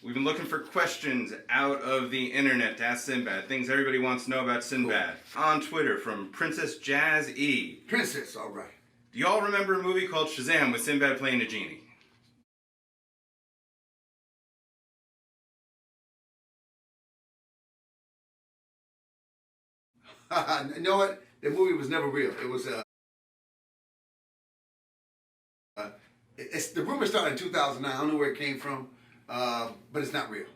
We've been looking for questions out of the internet to ask Sinbad. Things everybody wants to know about Sinbad. Cool. On Twitter from Princess Jazz E. Princess, all right. Do y'all remember a movie called Shazam with Sinbad playing a genie? You know what? The movie was never real. It was the rumor started in 2009. I don't know where it came from, but it's not real.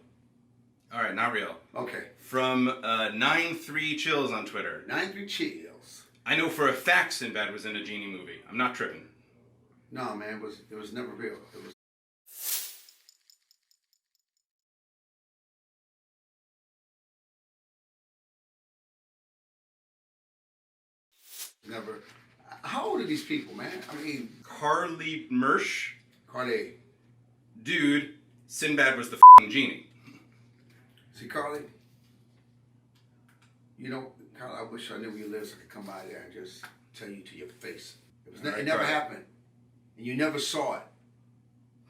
All right, not real. Okay. From 93 Chills on Twitter. 93 Chills. I know for a fact Sinbad was in a genie movie. I'm not tripping. No, man, it was never real. It was never. How old are these people, man? I mean, Carly Mersch. Carly. Dude, Sinbad was the genie. See, Carly? You know, Carly, I wish I knew where you live so I could come by there and just tell you to your face. It never happened. And you never saw it.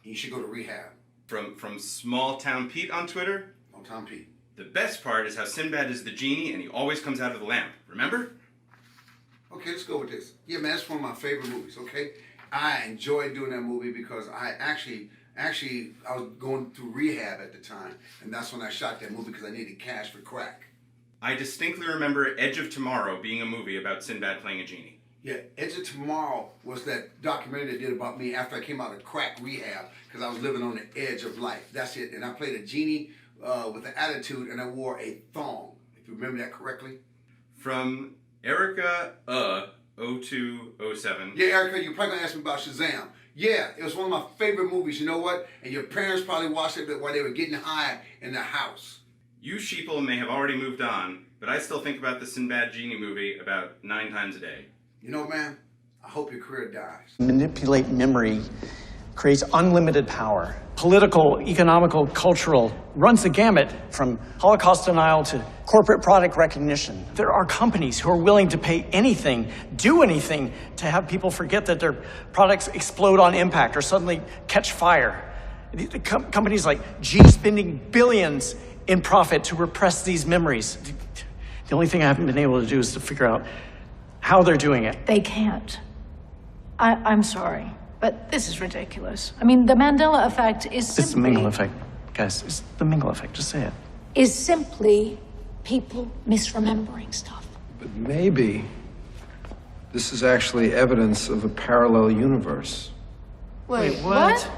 And you should go to rehab. From Small Town Pete on Twitter. Small Town Pete. The best part is how Sinbad is the genie and he always comes out of the lamp. Remember? Okay, let's go with this. Yeah, man, that's one of my favorite movies, okay? I enjoyed doing that movie because I actually, I was going through rehab at the time, and that's when I shot that movie because I needed cash for crack. I distinctly remember Edge of Tomorrow being a movie about Sinbad playing a genie. Yeah, Edge of Tomorrow was that documentary they did about me after I came out of crack rehab because I was living on the edge of life. That's it. And I played a genie with an attitude, and I wore a thong, if you remember that correctly. From Erica 0207. Yeah, Erica, you're probably going to ask me about Shazam. Yeah, it was one of my favorite movies, you know what? And your parents probably watched it while they were getting high in the house. You sheeple may have already moved on, but I still think about the Sinbad Genie movie about 9 times a day. You know, man, I hope your career dies. Manipulate memory creates unlimited power. Political, economical, cultural, runs the gamut from Holocaust denial to corporate product recognition. There are companies who are willing to pay anything, do anything, to have people forget that their products explode on impact or suddenly catch fire. Companies like G spending billions in profit to repress these memories. The only thing I haven't been able to do is to figure out how they're doing it. They can't. I'm sorry, but this is ridiculous. I mean, the Mandela Effect is simply... It's the Mandela Effect, guys. It's the Mandela Effect. Just say it. Is simply people misremembering stuff. But maybe this is actually evidence of a parallel universe. Wait, what?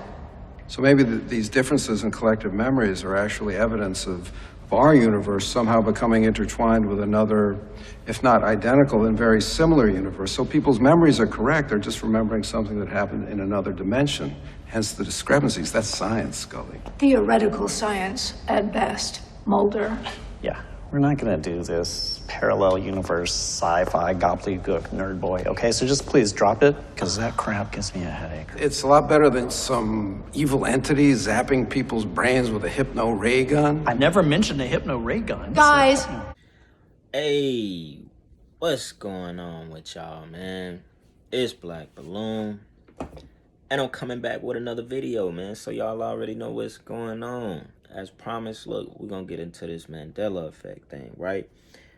So maybe these differences in collective memories are actually evidence of our universe somehow becoming intertwined with another, if not identical, then very similar universe. So people's memories are correct. They're just remembering something that happened in another dimension. Hence the discrepancies. That's science, Scully. Theoretical science, at best. Mulder. Yeah, we're not gonna do this parallel universe sci-fi gobbledygook nerd boy, okay? So just please drop it, because that crap gives me a headache. It's a lot better than some evil entity zapping people's brains with a hypno ray gun. I never mentioned a hypno ray gun. Guys. So, Hey, what's going on with y'all, man? It's Black Balloon, and I'm coming back with another video, man, so y'all already know what's going on. As promised, look, we're gonna get into this Mandela Effect thing, right?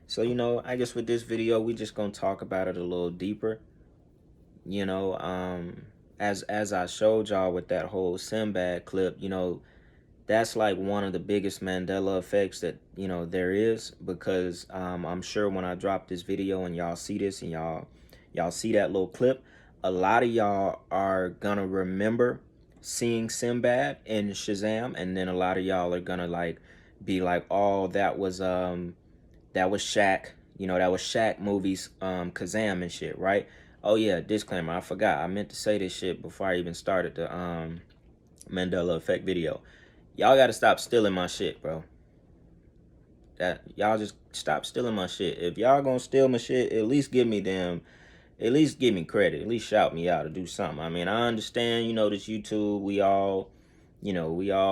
So, you know, I guess with this video, we just gonna talk about it a little deeper. You know, as I showed y'all with that whole Sinbad clip, you know, that's like one of the biggest Mandela effects that, you know, there is, because I'm sure when I drop this video and y'all see this and y'all see that little clip, a lot of y'all are gonna remember seeing Sinbad in Shazam, and then a lot of y'all are gonna like be like, oh, that was Shaq, you know, that was Shaq movies, Kazam and shit, right? Oh yeah, disclaimer, I forgot, I meant to say this shit before I even started the Mandela Effect video. Y'all gotta stop stealing my shit, bro. Y'all just stop stealing my shit. If y'all gonna steal my shit, at least give me credit. At least shout me out or do something. I mean, I understand, you know, this YouTube, we all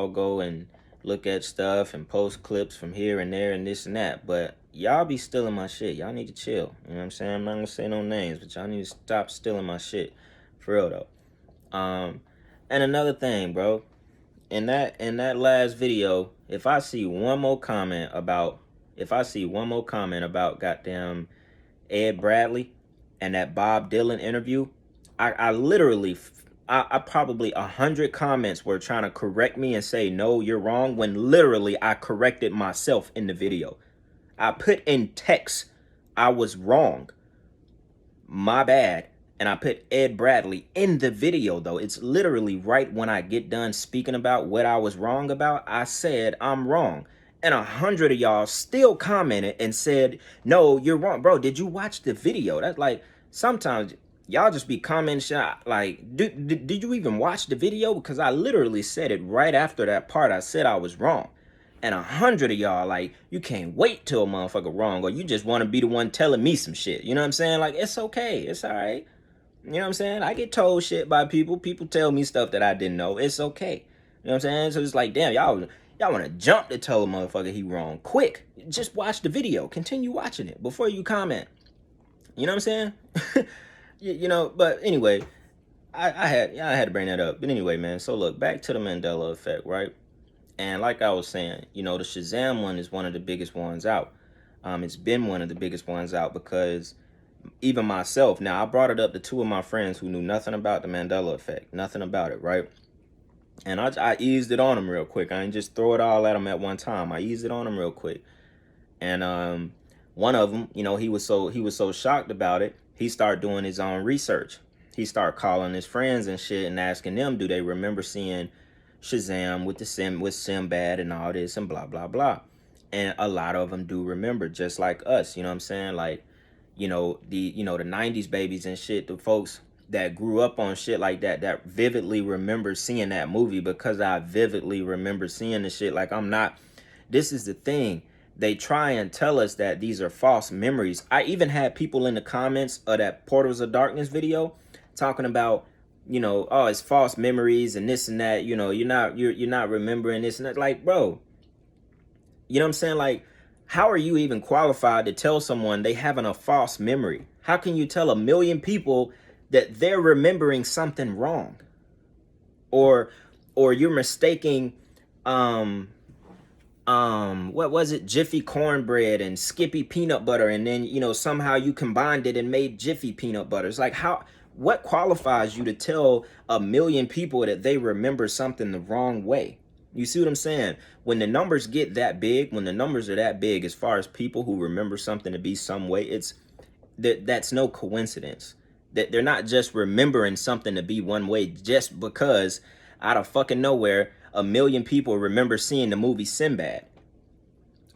go and look at stuff and post clips from here and there and this and that, but y'all be stealing my shit. Y'all need to chill. You know what I'm saying? I'm not gonna say no names, but y'all need to stop stealing my shit. For real though. And another thing, bro. in that last video, if I see one more comment about goddamn Ed Bradley and that Bob Dylan interview, I literally, I probably 100 comments were trying to correct me and say, no, you're wrong, when literally I corrected myself in the video. I put in text, I was wrong, my bad. And I put Ed Bradley in the video, though. It's literally right when I get done speaking about what I was wrong about, I said I'm wrong. And 100 of y'all still commented and said, no, you're wrong. Bro, did you watch the video? That's like, sometimes y'all just be commenting shit like, did you even watch the video? Because I literally said it right after that part. I said I was wrong. And 100 of y'all like, you can't wait till a motherfucker wrong, or you just want to be the one telling me some shit. You know what I'm saying? Like, it's okay. It's all right. You know what I'm saying? I get told shit by people. People tell me stuff that I didn't know. It's okay. You know what I'm saying? So it's like, damn, y'all want to jump to tell a motherfucker he wrong. Quick. Just watch the video. Continue watching it before you comment. You know what I'm saying? you know, but anyway, I had to bring that up. But anyway, man, so look, back to the Mandela Effect, right? And like I was saying, you know, the Shazam one is one of the biggest ones out. It's been one of the biggest ones out because even myself, now I brought it up to two of my friends who knew nothing about the Mandela Effect, nothing about it, right? And I eased it on them real quick. I didn't just throw it all at them at one time. I eased it on them real quick. And one of them, you know, he was so shocked about it, he started doing his own research. He started calling his friends and shit and asking them, do they remember seeing Shazam with Sinbad and all this and blah blah blah. And a lot of them do remember, just like us. You know what I'm saying? Like, the 90s babies and shit, the folks that grew up on shit like that vividly remember seeing that movie, because I vividly remember seeing the shit. Like, this is the thing. They try and tell us that these are false memories. I even had people in the comments of that Portals of Darkness video talking about, oh, it's false memories and this and that, you're not remembering this and that. Like, bro, you know what I'm saying? Like, how are you even qualified to tell someone they having a false memory? How can you tell 1 million people that they're remembering something wrong? Or you're mistaking, what was it? Jiffy cornbread and Skippy peanut butter. And then, somehow you combined it and made Jiffy peanut butter. It's like, what qualifies you to tell 1 million people that they remember something the wrong way? You see what I'm saying? When the numbers get that big, when the numbers are that big, as far as people who remember something to be some way, that's no coincidence. That they're not just remembering something to be one way just because out of fucking nowhere, 1 million people remember seeing the movie Sinbad.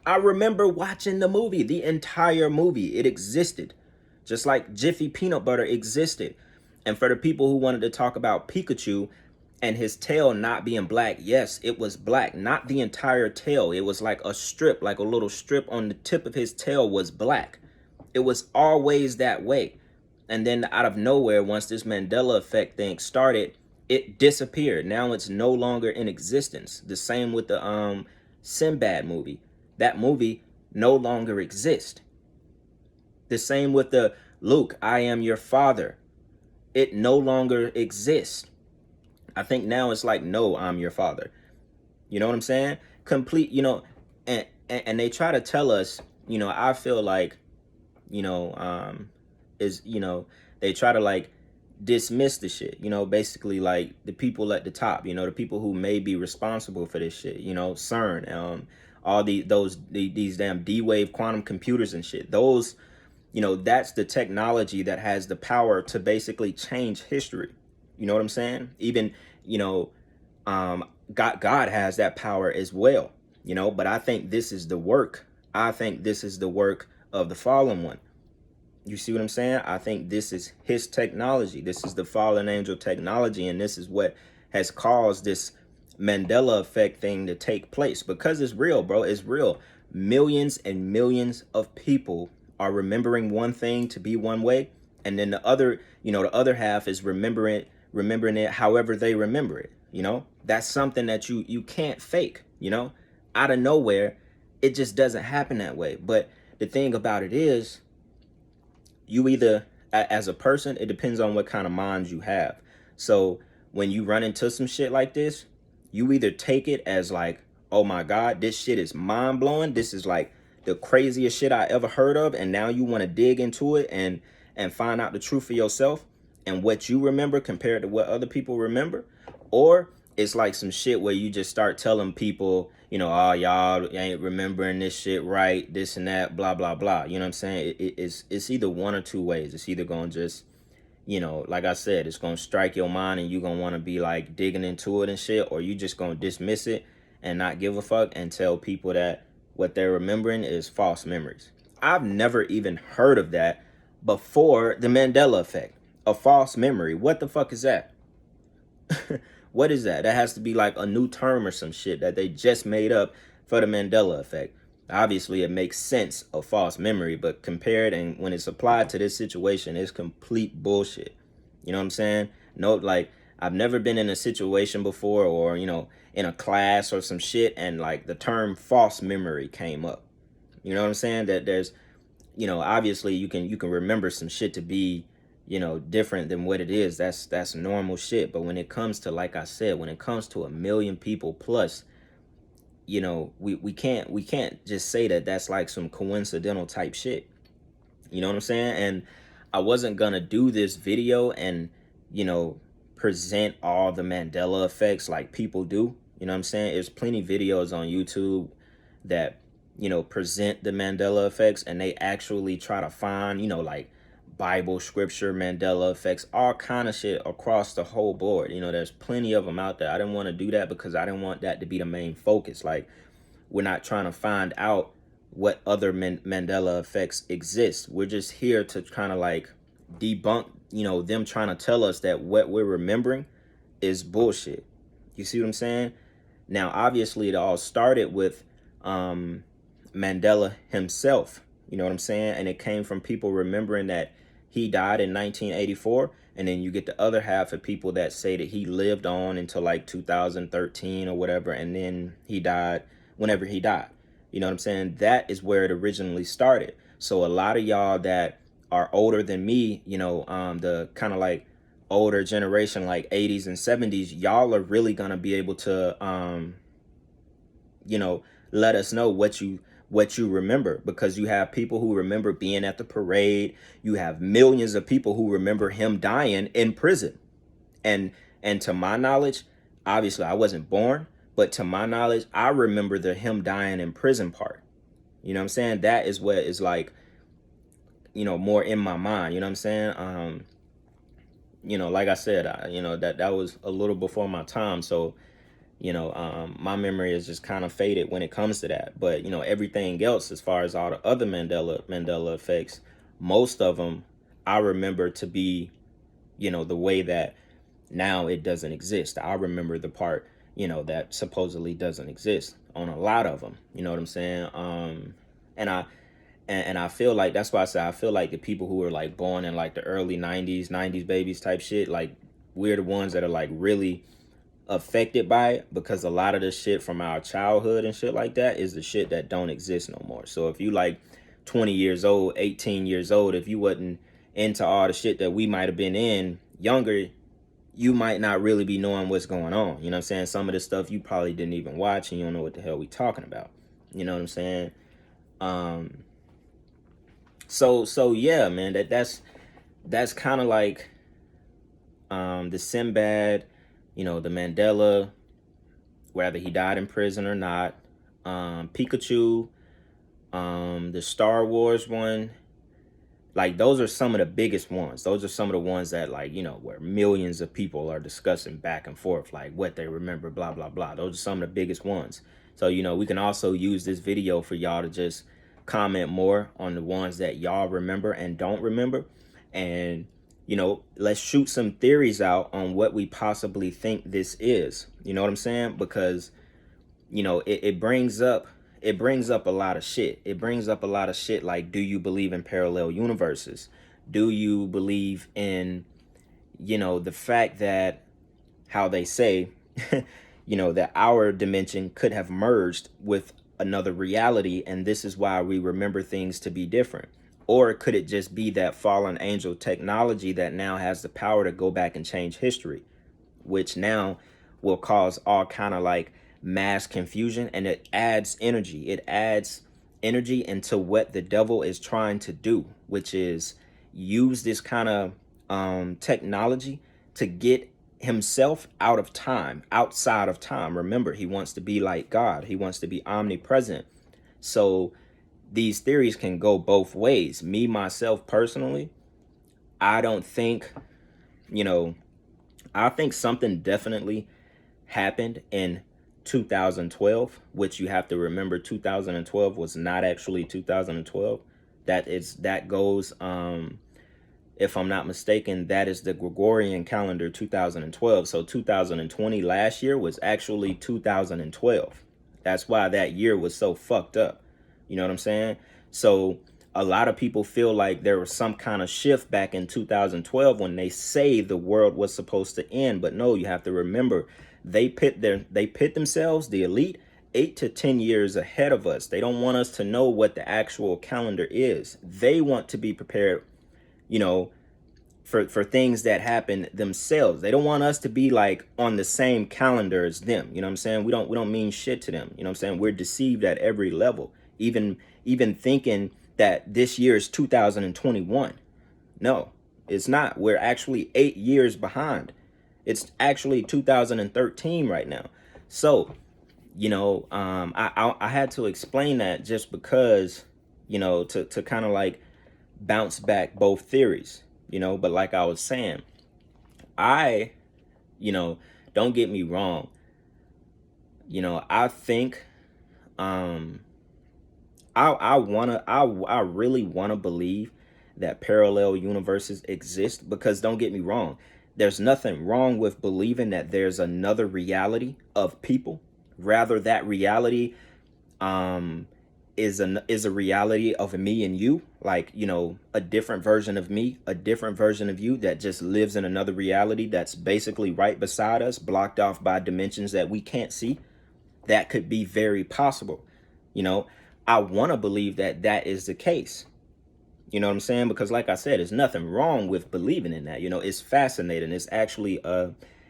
I remember watching the movie, the entire movie. It existed. Just like Jiffy peanut butter existed. And for the people who wanted to talk about Pikachu and his tail not being black, yes, it was black. Not the entire tail. It was like a strip, like a little strip on the tip of his tail was black. It was always that way. And then out of nowhere, once this Mandela Effect thing started, it disappeared. Now it's no longer in existence. The same with the Sinbad movie. That movie no longer exists. The same with the Luke, I am your father. It no longer exists. I think now it's like, no, I'm your father. You know what I'm saying? Complete, and they try to tell us, I feel like, they try to like dismiss the shit, basically like the people at the top, the people who may be responsible for this shit, CERN, all these damn D-Wave quantum computers and shit. Those, that's the technology that has the power to basically change history. You know what I'm saying? Even, God has that power as well, but I think this is the work. I think this is the work of the fallen one. You see what I'm saying? I think this is his technology. This is the fallen angel technology. And this is what has caused this Mandela Effect thing to take place, because it's real, bro. It's real. Millions and millions of people are remembering one thing to be one way. And then the other half is remembering it however they remember it. That's something that you can't fake, out of nowhere. It just doesn't happen that way. But the thing about it is, you either, as a person, it depends on what kind of minds you have. So when you run into some shit like this, You either take it as like, oh my God, this shit is mind blowing. This is like the craziest shit I ever heard of. And now you want to dig into it and find out the truth for yourself and what you remember compared to what other people remember. Or it's like some shit where you just start telling people, you know, oh, y'all ain't remembering this shit right, this and that, blah, blah, blah. You know what I'm saying? It's either one or two ways. It's either going to just, you know, like I said, it's going to strike your mind and you're going to want to be like digging into it and shit, or you just going to dismiss it and not give a fuck and tell people that what they're remembering is false memories. I've never even heard of that before the Mandela Effect. A false memory. What the fuck is that? What is that? That has to be like a new term or some shit that they just made up for the Mandela Effect. Obviously, it makes sense of false memory, but compared and when it's applied to this situation, it's complete bullshit. You know what I'm saying? No, like, I've never been in a situation before or, you know, in a class or some shit and like the term false memory came up. You know what I'm saying? That there's, you know, obviously you can remember some shit to be, you know, different than what it is. That's normal shit. But when it comes to, like I said, when it comes to 1 million people plus, you know, we can't just say that that's like some coincidental type shit. You know what I'm saying? And I wasn't gonna do this video and, you know, present all the Mandela effects like people do. You know what I'm saying? There's plenty videos on YouTube that, you know, present the Mandela effects and they actually try to find, you know, like Bible, scripture, Mandela effects, all kind of shit across the whole board. You know, there's plenty of them out there. I didn't want to do that because I didn't want that to be the main focus. Like, we're not trying to find out what other Mandela effects exist. We're just here to kind of like debunk, you know, them trying to tell us that what we're remembering is bullshit. You see what I'm saying? Now, obviously, it all started with Mandela himself. You know what I'm saying? And it came from people remembering that he died in 1984. And then you get the other half of people that say that he lived on until like 2013 or whatever. And then he died whenever he died. You know what I'm saying? That is where it originally started. So a lot of y'all that are older than me, you know, the kind of like older generation, like 80s and 70s, y'all are really going to be able to, you know, let us know what you remember, because you have people who remember being at the parade. You have millions of people who remember him dying in prison. And to my knowledge, obviously I wasn't born, but to my knowledge, I remember the him dying in prison part. You know what I'm saying? That is what is like, you know, more in my mind. You know what I'm saying? You know, like I said, you know, that was a little before my time. So, you know, my memory is just kind of faded when it comes to that. But, you know, everything else, as far as all the other Mandela effects, most of them I remember to be, you know, the way that now it doesn't exist. I remember the part, you know, that supposedly doesn't exist on a lot of them. You know what I'm saying? And I feel like, that's why I say I feel like the people who were like born in like the early 90s babies type shit, like we're the ones that are like really affected by it, because a lot of the shit from our childhood and shit like that is the shit that don't exist no more. So if you like 20 years old, 18 years old, if you wasn't into all the shit that we might have been in younger, you might not really be knowing what's going on. You know what I'm saying? Some of the stuff you probably didn't even watch and you don't know what the hell we talking about. You know what I'm saying? So yeah, man, that's kind of like the Sinbad, you know, the Mandela, whether he died in prison or not, Pikachu, the Star Wars one. Like, those are some of the biggest ones. Those are some of the ones that, like, you know, where millions of people are discussing back and forth, like what they remember, blah, blah, blah. Those are some of the biggest ones. So, you know, we can also use this video for y'all to just comment more on the ones that y'all remember and don't remember. And, you know, let's shoot some theories out on what we possibly think this is. You know what I'm saying? Because, you know, it brings up a lot of shit. It brings up a lot of shit like, do you believe in parallel universes? Do you believe in, you know, the fact that, how they say, you know, that our dimension could have merged with another reality, and this is why we remember things to be different? Or could it just be that fallen angel technology that now has the power to go back and change history, which now will cause all kind of like mass confusion, and it adds energy. It adds energy into what the devil is trying to do, which is use this kind of technology to get himself out of time, outside of time. Remember, he wants to be like God. He wants to be omnipresent. So these theories can go both ways. Me, myself, personally, I don't think, I think something definitely happened in 2012, which you have to remember 2012 was not actually 2012. That goes, if I'm not mistaken, that is the Gregorian calendar 2012. So 2020 last year was actually 2012. That's why that year was so fucked up. You know what I'm saying? So a lot of people feel like there was some kind of shift back in 2012 when they say the world was supposed to end. But no, you have to remember, they pit themselves, the elite, 8 to 10 years ahead of us. They don't want us to know what the actual calendar is. They want to be prepared, for things that happen themselves. They don't want us to be like on the same calendar as them. You know what I'm saying? We don't mean shit to them. You know what I'm saying? We're deceived at every level. Even thinking that this year is 2021. No, it's not. We're actually 8 years behind. It's actually 2013 right now. So, I had to explain that just because, to kind of like bounce back both theories, but like I was saying, don't get me wrong. I think, I really want to believe that parallel universes exist, because don't get me wrong, there's nothing wrong with believing that there's another reality of people. Rather, that reality is a reality of me and you, like, a different version of me, a different version of you that just lives in another reality that's basically right beside us, blocked off by dimensions that we can't see. That could be very possible. I want to believe that that is the case. You know what I'm saying? Because like I said, there's nothing wrong with believing in that. It's fascinating. It's actually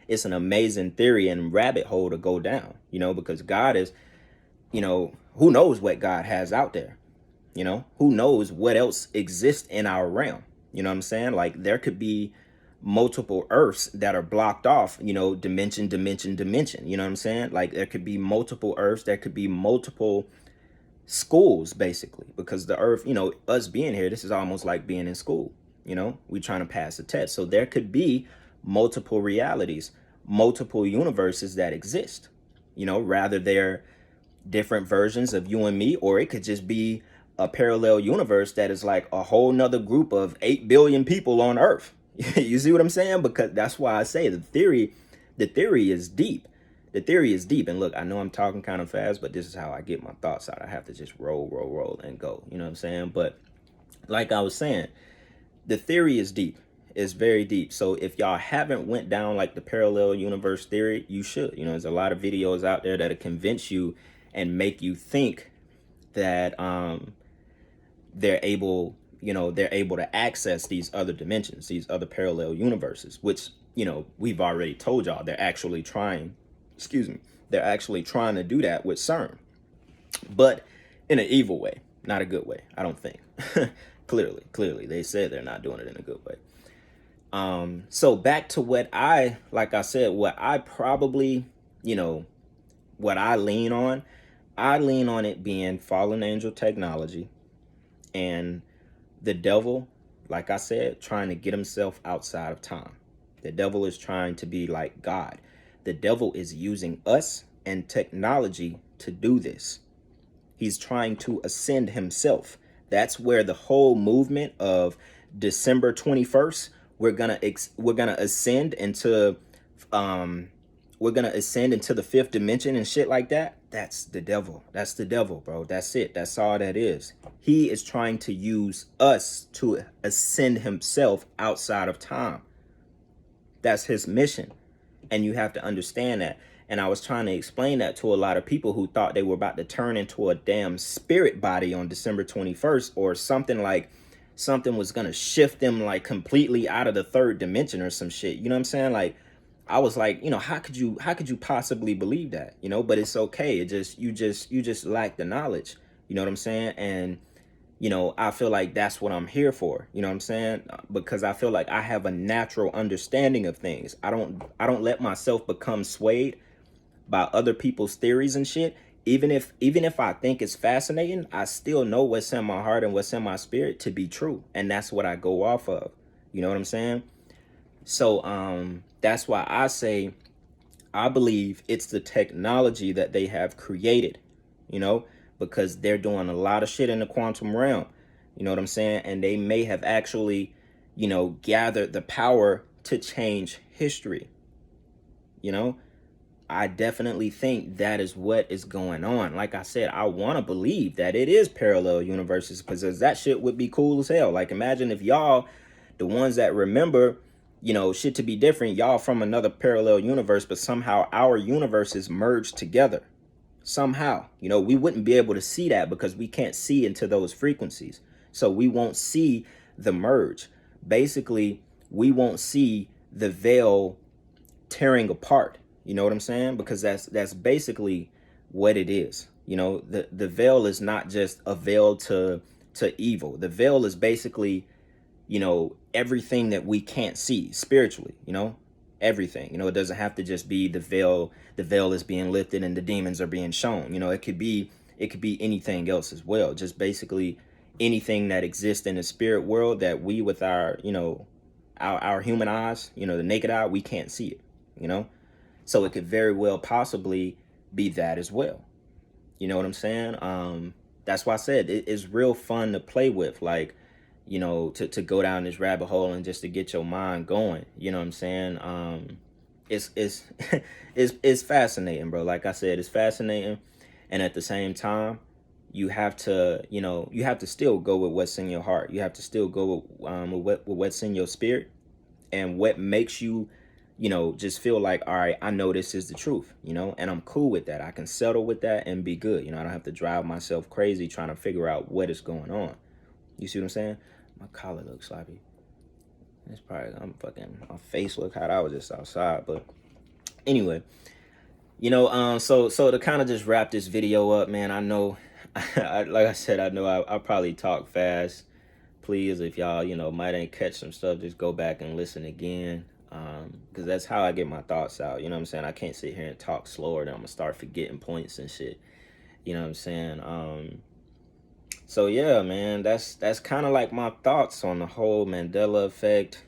it's an amazing theory and rabbit hole to go down, because God is, who knows what God has out there? Who knows what else exists in our realm? You know what I'm saying? Like, there could be multiple Earths that are blocked off, dimension. You know what I'm saying? Like, there could be multiple Earths. There could be multiple schools, basically, because the Earth, us being here, this is almost like being in school. We trying to pass a test. So there could be multiple realities, multiple universes that exist. Rather they're different versions of you and me, or it could just be a parallel universe that is like a whole nother group of 8 billion people on Earth. You see what I'm saying? Because that's why I say the theory is deep. The theory is deep. And look, I know I'm talking kind of fast, but this is how I get my thoughts out. I have to just roll and go. You know what I'm saying? But like I was saying, the theory is deep. It's very deep. So if y'all haven't went down like the parallel universe theory, you should. There's a lot of videos out there that'll convince you and make you think that they're able to access these other dimensions, these other parallel universes, which, we've already told y'all they're actually trying to do that with CERN, but in an evil way, not a good way, I don't think. Clearly, they said they're not doing it in a good way. So back to what I probably, what I lean on it being fallen angel technology and the devil, like I said, trying to get himself outside of time. The devil is trying to be like God. The devil is using us and technology to do this. He's trying to ascend himself. That's where the whole movement of December 21st, we're gonna ascend into the fifth dimension and shit like that. That's the devil. That's the devil, bro. That's it. That's all that is. He is trying to use us to ascend himself outside of time. That's his mission. And you have to understand that. And I was trying to explain that to a lot of people who thought they were about to turn into a damn spirit body on December 21st, or something was going to shift them like completely out of the third dimension or some shit. You know what I'm saying? Like, I was like, how could you possibly believe that? But it's okay. You just lack the knowledge. You know what I'm saying? And I feel like that's what I'm here for. You know what I'm saying? Because I feel like I have a natural understanding of things. I don't let myself become swayed by other people's theories and shit. Even if I think it's fascinating, I still know what's in my heart and what's in my spirit to be true. And that's what I go off of. You know what I'm saying? So that's why I say I believe it's the technology that they have created, because they're doing a lot of shit in the quantum realm. You know what I'm saying? And they may have actually, gathered the power to change history. I definitely think that is what is going on. Like I said, I want to believe that it is parallel universes, because that shit would be cool as hell. Like, imagine if y'all, the ones that remember, shit to be different, y'all from another parallel universe, but somehow our universes merged together. Somehow, we wouldn't be able to see that because we can't see into those frequencies. So we won't see the merge. Basically, we won't see the veil tearing apart. You know what I'm saying? Because that's basically what it is. The veil is not just a veil to evil. The veil is basically, everything that we can't see spiritually, everything. It doesn't have to just be the veil is being lifted and the demons are being shown. It could be anything else as well. Just basically anything that exists in the spirit world that we, with our, our human eyes, the naked eye, we can't see it, So it could very well possibly be that as well. You know what I'm saying? That's why I said it's real fun to play with, like, to go down this rabbit hole and just to get your mind going. You know what I'm saying? It's it's fascinating, bro. Like I said, it's fascinating, and at the same time, you have to still go with what's in your heart. You have to still go with what's in your spirit, and what makes you, just feel like, all right, I know this is the truth, and I'm cool with that. I can settle with that and be good. I don't have to drive myself crazy trying to figure out what is going on. You see what I'm saying? My collar looks sloppy. It's probably, my face look hot. I was just outside, but anyway, so to kind of just wrap this video up, man, I know, like I said, I know I probably talk fast. Please, if y'all, might ain't catch some stuff, just go back and listen again. Because that's how I get my thoughts out. You know what I'm saying? I can't sit here and talk slower, then I'm gonna start forgetting points and shit. You know what I'm saying? So yeah, man, that's kind of like my thoughts on the whole Mandela Effect,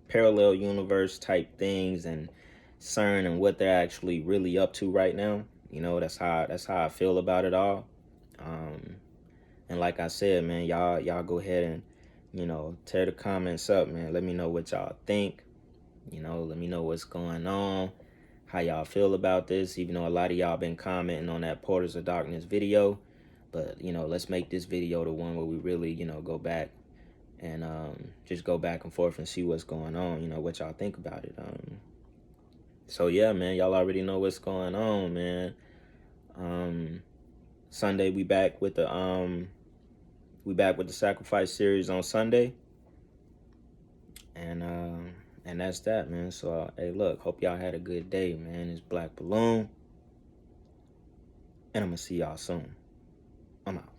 parallel universe type things, and CERN and what they're actually really up to right now. That's how I feel about it all. And like I said, man, y'all go ahead and tear the comments up, man. Let me know what y'all think. Let me know what's going on, how y'all feel about this, even though a lot of y'all been commenting on that Portals of Darkness video. But, let's make this video the one where we really, go back and just go back and forth and see what's going on, what y'all think about it. So, yeah, man, y'all already know what's going on, man. Sunday, we back with the Sacrifice series on Sunday. And that's that, man. So, hey, look, hope y'all had a good day, man. It's Black Balloon. And I'm going to see y'all soon. I'm out.